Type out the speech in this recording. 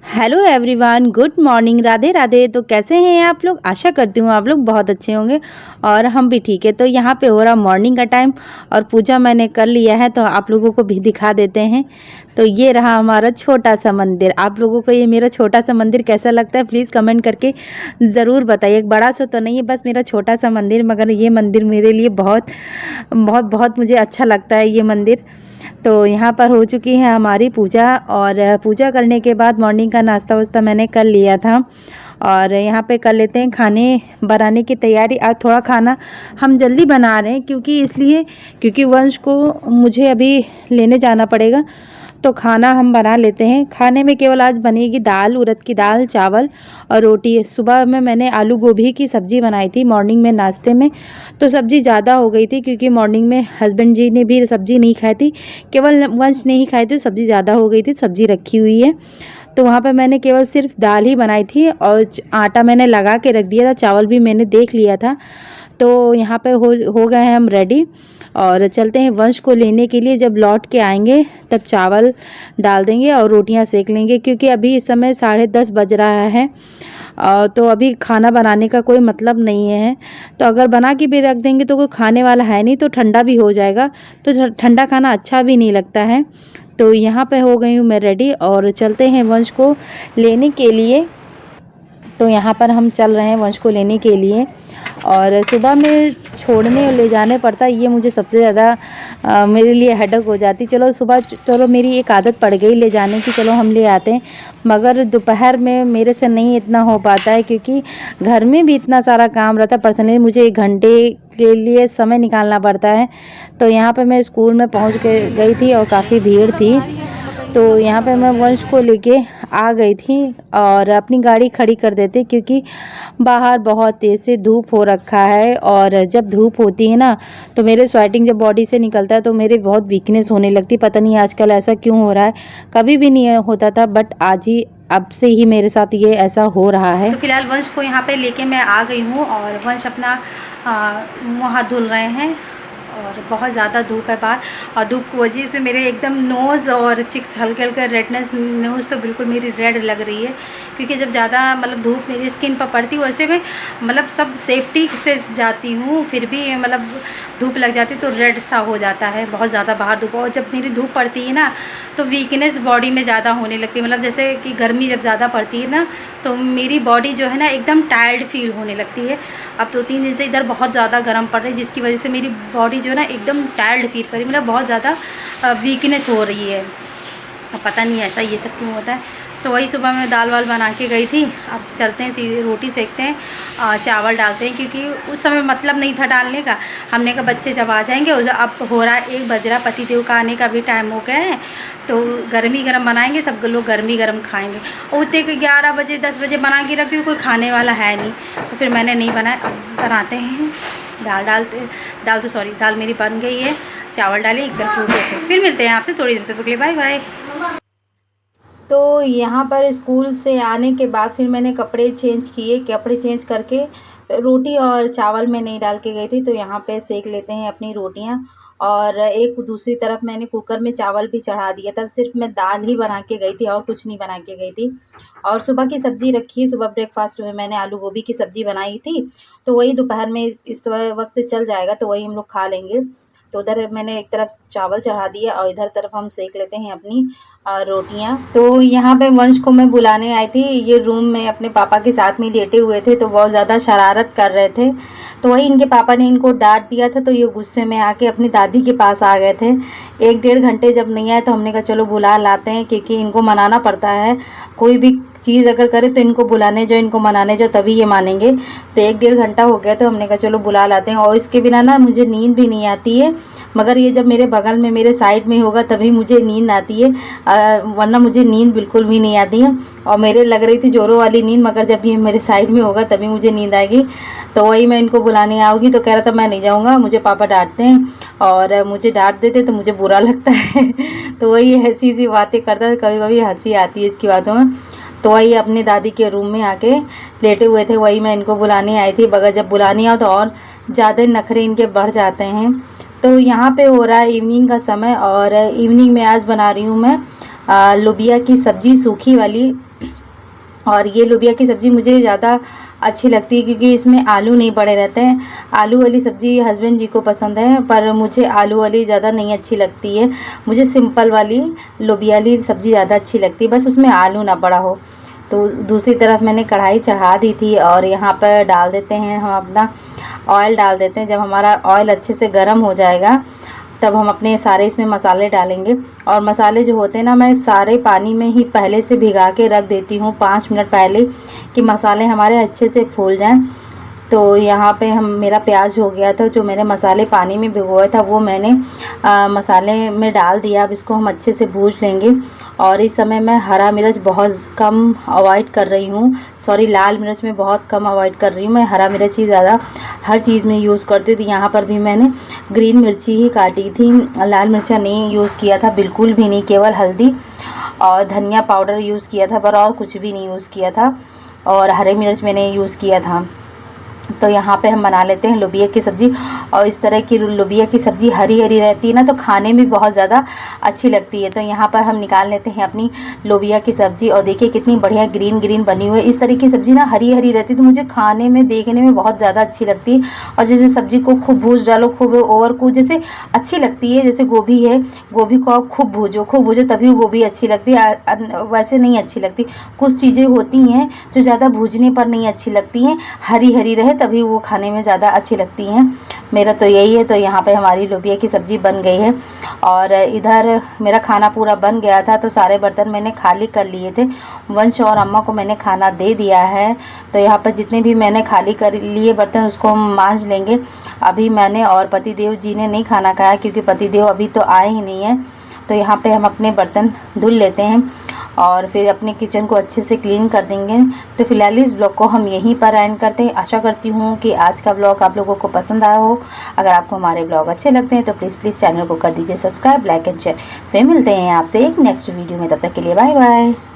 Hello everyone, good morning, Radhe Radhe. तो कैसे हैं आप लोग? आशा करती हूँ आप लोग बहुत अच्छे होंगे और हम भी ठीक है। तो यहाँ पे हो रहा मॉर्निंग का टाइम और पूजा मैंने कर लिया है, तो आप लोगों को भी दिखा देते हैं। तो ये रहा हमारा छोटा सा मंदिर। आप लोगों को ये मेरा छोटा सा मंदिर कैसा लगता है प्लीज़ कमेंट करके ज़रूर बताइए। बड़ा सा तो नहीं है, बस मेरा छोटा सा मंदिर, मगर ये मंदिर मेरे लिए बहुत बहुत बहुत मुझे अच्छा लगता है ये मंदिर। तो यहाँ पर हो चुकी है हमारी पूजा और पूजा करने के बाद मॉर्निंग का नाश्ता वास्ता मैंने कर लिया था और यहाँ पे कर लेते हैं खाने बनाने की तैयारी। आज थोड़ा खाना हम जल्दी बना रहे हैं क्योंकि वंश को मुझे अभी लेने जाना पड़ेगा, तो खाना हम बना लेते हैं। खाने में केवल आज बनेगी दाल, उड़द की दाल, चावल और रोटी। सुबह में मैंने आलू गोभी की सब्ज़ी बनाई थी मॉर्निंग में नाश्ते में, तो सब्ज़ी ज़्यादा हो गई थी क्योंकि मॉर्निंग में हस्बैंड जी ने भी सब्ज़ी नहीं खाई थी, केवल वंश ने ही खाई थी। सब्ज़ी ज़्यादा हो गई थी, सब्ज़ी रखी हुई है, तो वहाँ पे मैंने केवल सिर्फ दाल ही बनाई थी और आटा मैंने लगा के रख दिया था, चावल भी मैंने देख लिया था। तो यहाँ पे हो गए हैं हम रेडी और चलते हैं वंश को लेने के लिए। जब लौट के आएंगे तब चावल डाल देंगे और रोटियां सेक लेंगे, क्योंकि अभी इस समय 10:30 बज रहा है। तो अभी खाना बनाने का कोई मतलब नहीं है, तो अगर बना के भी रख देंगे तो कोई खाने वाला है नहीं, तो ठंडा भी हो जाएगा, तो ठंडा खाना अच्छा भी नहीं लगता है। तो यहाँ पे हो गई हूँ मैं रेडी और चलते हैं वंश को लेने के लिए। तो यहाँ पर हम चल रहे हैं वंश को लेने के लिए और सुबह में छोड़ने और ले जाने पड़ता है, ये मुझे सबसे ज़्यादा मेरे लिए हेडेक हो जाती। चलो मेरी एक आदत पड़ गई ले जाने की, चलो हम ले आते हैं, मगर दोपहर में मेरे से नहीं इतना हो पाता है क्योंकि घर में भी इतना सारा काम रहता है। पर्सनली मुझे 1 घंटे के लिए समय निकालना पड़ता है। तो यहाँ पे मैं स्कूल में पहुँच के गई थी और काफ़ी भीड़ थी, तो यहाँ पे मैं वंश को लेके आ गई थी और अपनी गाड़ी खड़ी कर देते क्योंकि बाहर बहुत तेज़ से धूप हो रखा है और जब धूप होती है ना तो मेरे स्वेटिंग जब बॉडी से निकलता है तो मेरे बहुत वीकनेस होने लगती। पता नहीं आजकल ऐसा क्यों हो रहा है, कभी भी नहीं होता था बट आज ही अब से ही मेरे साथ ये ऐसा हो रहा है। तो फिलहाल वंश को यहाँ पे लेके मैं आ गई हूँ और वंश अपना मुँह हाथ धुल रहे हैं और बहुत ज़्यादा धूप है बाहर और धूप की वजह से मेरे एकदम नोज़ और चिक्स हल्के हल्के रेडनेस, नोज़ तो बिल्कुल मेरी रेड लग रही है क्योंकि जब ज़्यादा मतलब धूप मेरी स्किन पर पड़ती है वैसे में मतलब सब सेफ्टी से जाती हूँ, फिर भी मतलब धूप लग जाती तो रेड सा हो जाता है बहुत ज़्यादा बाहर धूप। और जब मेरी धूप पड़ती है ना तो वीकनेस बॉडी में ज़्यादा होने लगती है, मतलब जैसे कि गर्मी जब ज़्यादा पड़ती है ना तो मेरी बॉडी जो है ना एकदम टायर्ड फील होने लगती है। अब 2-3 दिन से इधर बहुत ज़्यादा गर्म पड़ रही है जिसकी वजह से मेरी बॉडी जो है ना एकदम टायर्ड फील करी, मतलब बहुत ज़्यादा वीकनेस हो रही है। अब पता नहीं ऐसा ये सब क्यों होता है। तो वही सुबह में दाल वाल बना के गई थी, अब चलते हैं सीधे रोटी सेकते हैं, चावल डालते हैं क्योंकि उस समय मतलब नहीं था डालने का। हमने कहा बच्चे जब आ जाएंगे, अब हो रहा है 1 बज रहा, पतिदेव का आने का भी टाइम हो गया है, तो गर्मी गर्म बनाएंगे, सब लोग गर्मी गर्म खाएंगे। और उतने के 11 बजे 10 बजे बना के रख दी, कोई खाने वाला है नहीं, तो फिर मैंने नहीं बनाया। अब बनाते हैं दाल मेरी बन गई है, चावल डालें एक तरफ फूटे से। फिर मिलते हैं आपसे थोड़ी देर तक के लिए, बाय बाय। तो यहाँ पर स्कूल से आने के बाद फिर मैंने कपड़े चेंज किए, कपड़े चेंज करके रोटी और चावल में नहीं डाल के गई थी, तो यहाँ पे सेक लेते हैं अपनी रोटियाँ। और एक दूसरी तरफ मैंने कुकर में चावल भी चढ़ा दिया था, सिर्फ मैं दाल ही बना के गई थी और कुछ नहीं बना के गई थी। और सुबह की सब्ज़ी रखी है, सुबह ब्रेकफास्ट में मैंने आलू गोभी की सब्ज़ी बनाई थी, तो वही दोपहर में इस वक्त चल जाएगा, तो वही हम लोग खा लेंगे। तो उधर मैंने एक तरफ चावल चढ़ा दिया और इधर तरफ हम सेक लेते हैं अपनी रोटियां। तो यहाँ पे वंश को मैं बुलाने आई थी, ये रूम में अपने पापा के साथ में लेटे हुए थे, तो बहुत ज़्यादा शरारत कर रहे थे, तो वही इनके पापा ने इनको डांट दिया था, तो ये गुस्से में आके अपनी दादी के पास आ गए थे। 1-1.5 घंटे जब नहीं आए तो हमने कहा चलो बुला लाते हैं, क्योंकि इनको मनाना पड़ता है, कोई भी चीज़ अगर करे तो इनको बुलाने जो, इनको मनाने जो, तभी ये मानेंगे। तो 1-1.5 घंटा हो गया, तो हमने कहा चलो बुला लाते हैं। और इसके बिना ना मुझे नींद भी नहीं आती है, मगर ये जब मेरे बगल में मेरे साइड में होगा तभी मुझे नींद आती है, वरना मुझे नींद बिल्कुल भी नहीं आती है। और मेरे लग रही थी जोरों वाली नींद, मगर जब ये मेरे साइड में होगा तभी मुझे नींद आएगी। तो वही मैं इनको बुलाने आऊँगी, तो कह रहा था मैं नहीं जाऊँगा, मुझे पापा डांटते हैं, और मुझे डांट देते तो मुझे बुरा लगता है। तो वही ऐसी सी बातें करता है, कभी कभी हंसी आती है इसकी बातों में। तो वही अपनी दादी के रूम में आके लेटे हुए थे, वही मैं इनको बुलाने आई थी, मगर जब बुलाने आओ तो और ज़्यादा नखरे इनके बढ़ जाते हैं। तो यहाँ पे हो रहा है इवनिंग का समय और इवनिंग में आज बना रही हूँ मैं लोबिया की सब्ज़ी, सूखी वाली और ये लोबिया की सब्ज़ी मुझे ज़्यादा अच्छी लगती है क्योंकि इसमें आलू नहीं पड़े रहते हैं। आलू वाली सब्ज़ी हस्बैंड जी को पसंद है, पर मुझे आलू वाली ज़्यादा नहीं अच्छी लगती है। मुझे सिंपल वाली लोबिया वाली सब्ज़ी ज़्यादा अच्छी लगती है, बस उसमें आलू ना पड़ा हो। तो दूसरी तरफ मैंने कढ़ाई चढ़ा दी थी और यहाँ पर डाल देते हैं हम अपना ऑयल डाल देते हैं। जब हमारा ऑयल अच्छे से गर्म हो जाएगा तब हम अपने सारे इसमें मसाले डालेंगे। और मसाले जो होते हैं ना, मैं सारे पानी में ही पहले से भिगा के रख देती हूँ 5 मिनट पहले, कि मसाले हमारे अच्छे से फूल जाएं। तो यहाँ पे मेरा प्याज हो गया था, जो मैंने मसाले पानी में भिगोया था वो मैंने मसाले में डाल दिया। अब इसको हम अच्छे से भून लेंगे। और इस समय मैं हरा मिर्च बहुत कम अवॉइड कर रही हूँ, सॉरी लाल मिर्च में बहुत कम अवॉइड कर रही हूँ। मैं हरा मिर्च ही ज़्यादा हर चीज़ में यूज़ करती हूँ। तो यहाँ पर भी मैंने ग्रीन मिर्ची ही काटी थी, लाल मिर्चा नहीं यूज़ किया था, बिल्कुल भी नहीं। केवल हल्दी और धनिया पाउडर यूज़ किया था, पर और कुछ भी नहीं यूज़ किया था। और हरे मिर्च मैंने यूज़ किया था। तो यहाँ पे हम बना लेते हैं लोबिया की सब्ज़ी। और इस तरह की लोबिया की सब्ज़ी हरी हरी रहती है ना, तो खाने में बहुत ज़्यादा अच्छी लगती है। तो यहाँ पर हम निकाल लेते हैं अपनी लोबिया की सब्ज़ी। और देखिए कितनी बढ़िया ग्रीन ग्रीन बनी हुई है। इस तरह की सब्ज़ी ना हरी हरी रहती है तो मुझे खाने में देखने में बहुत ज़्यादा अच्छी लगती है। और जैसे सब्ज़ी को खूब भूज डालो, खूब ओवर कुछ जैसे अच्छी लगती है। जैसे गोभी है, गोभी को आप खूब भूजो तभी वो गोभी अच्छी लगती है, वैसे नहीं अच्छी लगती। कुछ चीज़ें होती हैं जो ज़्यादा भूजने पर नहीं अच्छी लगती हैं, हरी हरी रहे तभी वो खाने में ज़्यादा अच्छी लगती हैं। मेरा तो यही है। तो यहाँ पे हमारी लोबिया की सब्ज़ी बन गई है। और इधर मेरा खाना पूरा बन गया था, तो सारे बर्तन मैंने खाली कर लिए थे। वंश और अम्मा को मैंने खाना दे दिया है। तो यहाँ पर जितने भी मैंने खाली कर लिए बर्तन उसको हम मांज लेंगे। अभी मैंने और पतिदेव जी ने नहीं खाना खाया क्योंकि पतिदेव अभी तो आए ही नहीं है। तो यहाँ पे हम अपने बर्तन धुल लेते हैं और फिर अपने किचन को अच्छे से क्लीन कर देंगे। तो फिलहाल इस ब्लॉग को हम यहीं पर एंड करते हैं। आशा करती हूँ कि आज का ब्लॉग आप लोगों को पसंद आया हो। अगर आपको हमारे ब्लॉग अच्छे लगते हैं तो प्लीज़ चैनल को कर दीजिए सब्सक्राइब, लाइक एंड शेयर। फिर मिलते हैं आपसे एक नेक्स्ट वीडियो में, तब तक के लिए बाय बाय।